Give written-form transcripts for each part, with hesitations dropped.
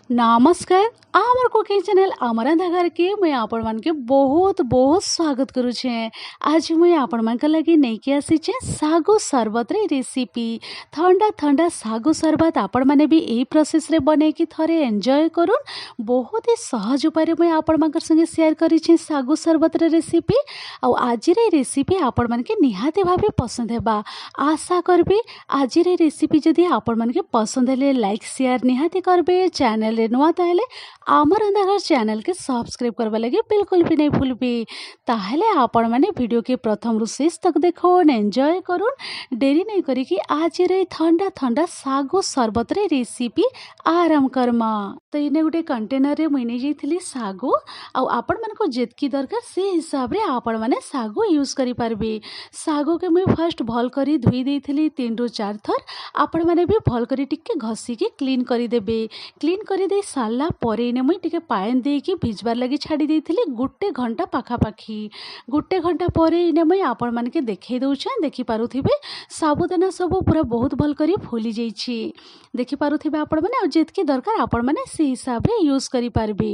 नमस्कार आमर cooking channel आमर घर के मुझे आपण मान के बहुत बहुत स्वागत करुचे। आज मुझे आपण मान लगी नहीं आसी सागु सरबत रे रेसिपी ठंडा ठंडा सागु सरबत आपण माने भी यही प्रोसेस रे बने कि थरे एंजॉय करूँ। बहुत ही सहज उपाय मुझे आपण मान संगे शेयर करी सागु सरबत रे रेसिपी। आज रे रेसिपी आपण मान के निहाती भाव पसंद है। आशा करबी आज रे रेसिपी जदि आपण मान के पसंद है लाइक शेयर निहाती करबे। चैनल नुआ ताहले आमर अंधाघर चैनल के सब्सक्राइब करवा लगे बिल्कुल भी नहीं भूलबी। ताहले आपण माने वीडियो के प्रथम रु शेष तक देखो एंजॉय करूँ। डेरी नहीं करी कि आज रे ठंडा ठंडा सागु सरबत रे रेसिपी आरंभ करमा। तो इने गोटे कंटेनर रे मुई नहीं जाइथिली सागु आपण मानको जेतकी दरकार से हिसाब रे आपण माने सागु यूज करि पारबे। सागु के मुई फर्स्ट भल करी धुई देइथिली 3 रु 4 थर। आपण माने भी भल करी टिके घसी के क्लीन करि देबे। क्लीन करि दे साला परे इने मुई टिके पानी देकी भिजबार लगी छाड़ी देइथिली गोटे घंटा पाखापाखी। गोटे घंटा परे इने मुई आपण मान के देखै दउछे। देखि पारुथिबे साबुदाना सब पूरा बहुत भल करी फुली जाइछि। देखि पारुथिबे आपण माने जेतकी दरकार आपण माने से हिसाब रे यूज करि पारबे।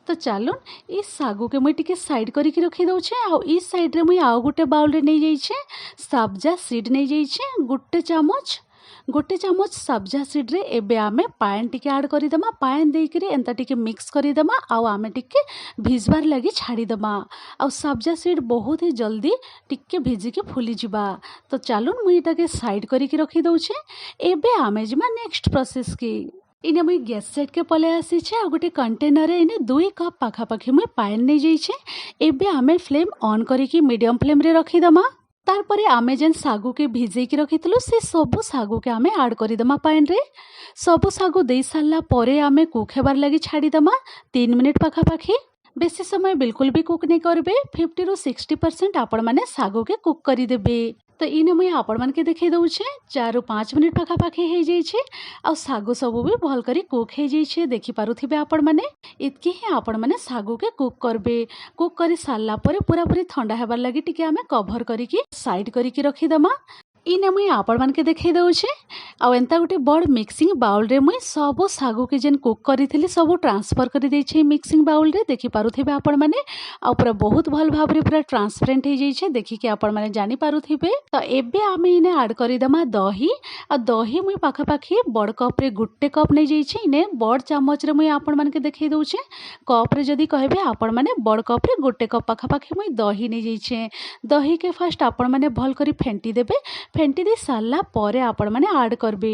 तो चलो इस सागु के मुई टिके साइड करी के रखी दउछे। इस साइड रे मुई आउ गोटे बाउल रे नै जाइछे सब्जा सीड नै जाइछे गोटे चमच सब्जा सीड रे एबे आमे पानी टिके ऐड करि दमा। पानी देई करी एंता टिके मिक्स करि दमा आमे टिके भिजबार लगी छाड़ी दमा। सब्जा सीड बहुत ही जल्दी टिके भिजी के फुली जिबा। तो चलो मुई इटाके साइड करी के रखी दउछे। एबे आमे जिमा नेक्स्ट प्रोसेस की। इने मुई गैस सेट के पले आसी छे। गोटे कंटेनर रे इने 2 कप पाखापाखी मुई पानी नै जाइछे। एबे आमे फ्लेम ऑन करी की मीडियम फ्लेम रे रखी दमा। तारपरे आमे जेन सागु के भिजे की रखितलु से सबु सागु के आमे ऐड करि दमा पानी रे। सबु सागु दे साला परे आमे कुक हेबार लगी छाड़ी दमा 3 मिनिट पाखापाखी। बेसी समय बिल्कुल भी कुक नहीं करबे। 50 रु 60% आपण माने सागु के कुक करि देबे। तो इने मुई आपण मान के देखै दउछे 4 रु 5 मिनिट पाखापाखी हे जाइछे। सागु सबु भी भल करी कुक हे जाइछे। देखि पारुथिबे आपण माने इतकी ही आपण माने सागु के कुक करबे। कुक करी साला परे पूरा पूरी ठंडा हेबार लगी टिके आमे कवर करी की साइड करी की रखी दमा। इने मुई आपण मान के देखै दउछे। एंता गोटे बड़ मिक्सिंग बाउल रे मुई सबो सागु के जेन कुक करिथिली सबो ट्रांसफर करि दैछे मिक्सिंग बाउल रे। देखि पारुथिबे आपण माने पूरा बहुत भल भाव रे पूरा ट्रांसपेरेंट हे जाइछे। देखि के आपण माने जानि पारुथिबे। तो एबे आमे इने ऐड करि दमा दही। दही मुई पाखापाखी बड़ कप रे गुट्टे कप नै जाइछे। इने बड़ चामच रे मुई आपण मान के देखै दउछे। कप रे जदी कहबे आपण माने बड़ कप रे गुट्टे कप पाखापाखी मुई दही नै जाइछे। दही के फर्स्ट आपण माने भल करी फेंटी देबे। फेंटी दे साला परे आपण माने ऐड करबे।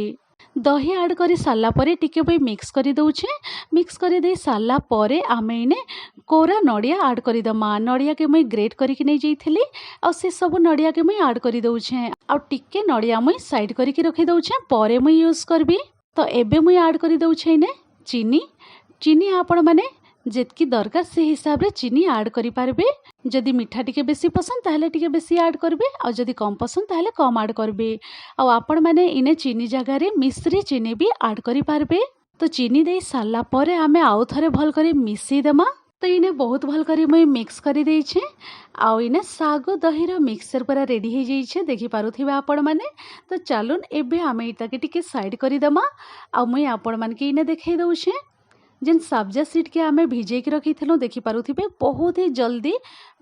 दही ऐड करी साला परे टिके भी मिक्स करी दउछे। मिक्स करी दे साला परे आमे इने कोरा नड़िया ऐड करी दमा। नड़िया के मुई ग्रेट करी के नै जाइथिली। से सब नड़िया के मुई ऐड करी दउछे। टिके नड़िया मुई साइड करी के रखी दउछे परे मुई यूज करबी। तो एबे मुई ऐड करी दउछे इने चीनी आपण माने जेतकी दरकार से हिसाब रे चीनी ऐड करि पारबे। जदि मीठा टिके बेसी पसंद ताहले टिके बेसी ऐड करबे। जदि कम पसंद ताहले कम ऐड करबे। आपण माने इने चीनी जगह रे मिश्री चीनी भी ऐड करि पारबे। तो चीनी दे साला परे आमे आउ थरे भल करी मिसई देमा। तो इने बहुत भल करी मुई मिक्स करि देइछे। इने सागु दही रो मिक्सचर पूरा रेडी हे जाइछे। देखि पारुथिबे आपण माने। तो चलून एबे आमे इटाके टिके साइड करि दमा। मुई आपण मान के इने देखै दउछे जेन सब्जा सीड के आमे भिजे के रखी थलो। देखि पारुथिबे बहुत ही जल्दी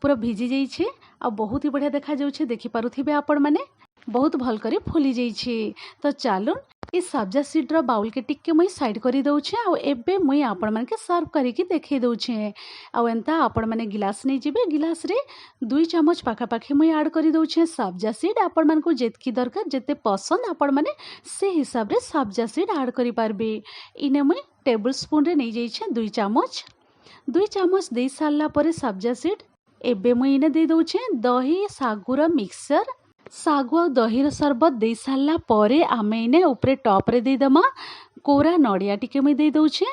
पूरा भिजी जाइछे। बहुत ही बढ़िया देखा जाउछे। देखि पारुथिबे आपण माने बहुत भल करी फुली जाइछे। तो चलून इस सब्जा सीड रो बाउल के टिके मुई साइड करी दउछे। एबे मुई आपण मान के सर्व करी के देखै दउछे। एंता आपण माने गिलास नै जिबे। गिलास रे 2 चमच पाखापाखी मुई ऐड करी दउछे सब्जा सीड। आपण मान को जेतकी दरकार जेते पसंद आपण माने से हिसाब रे सब्जा सीड ऐड करि पारबे। इने मुई टेबल स्पून रे नै जाइछे 2 चमच दे साला परे सब्जा सीड। एबे मुई इने दे दउछे दही सागुर मिक्सचर। सागु और दही सरबत दे साला परे आमे इने ऊपरे टॉप रे दे दमा कोरा नड़िया टिके मुई दे दउछे।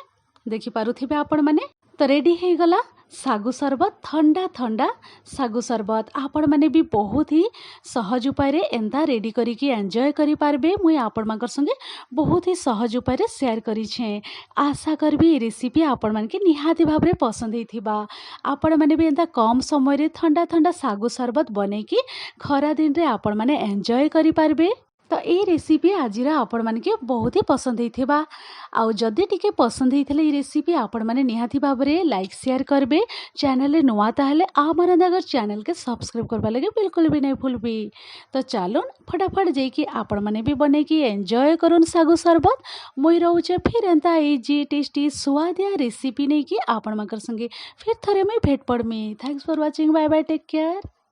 देखि पारुथिबे आपण माने। तो रेडी हे गला सागु सरबत। ठंडा ठंडा सागु सरबत आपण माने भी बहुत ही सहज उपाय रे एंता रेडी करी की एंजॉय करि पारबे। मुई आपण मानकर संगे बहुत ही सहज उपाय रे शेयर करी छे। आशा करबी रेसिपी आपण मान के निहाती भाव रे पसंद हेथिबा। आपण माने भी एंता कम समय रे ठंडा ठंडा सागु सरबत बने की खरा दिन रे आपण माने एंजॉय करि पारबे। तो ये रेसिपी आज आपण मानके बहुत ही पसंद होइथिबा। आउ जदि टिके पसंद होइथिले ये रेसिपी आपण माने निहाती भाबरे लाइक शेयर करबे। चैनल नुआ ताहले आमर रंधाघर चैनल के सब्सक्राइब करबा लगे बिल्कुल भी नहीं भूलबी। तो चलून फटाफट जाइए आपण माने भी बने की एंजॉय करूँ सागु सरबत। मुई रोचे फिर एंता इजी टेस्टी सुआदिया रेसिपी नहीं कि आपण मानकर संगे फिर थरे मुई भेट पड़मी। Thanks for watching. Bye bye, take care.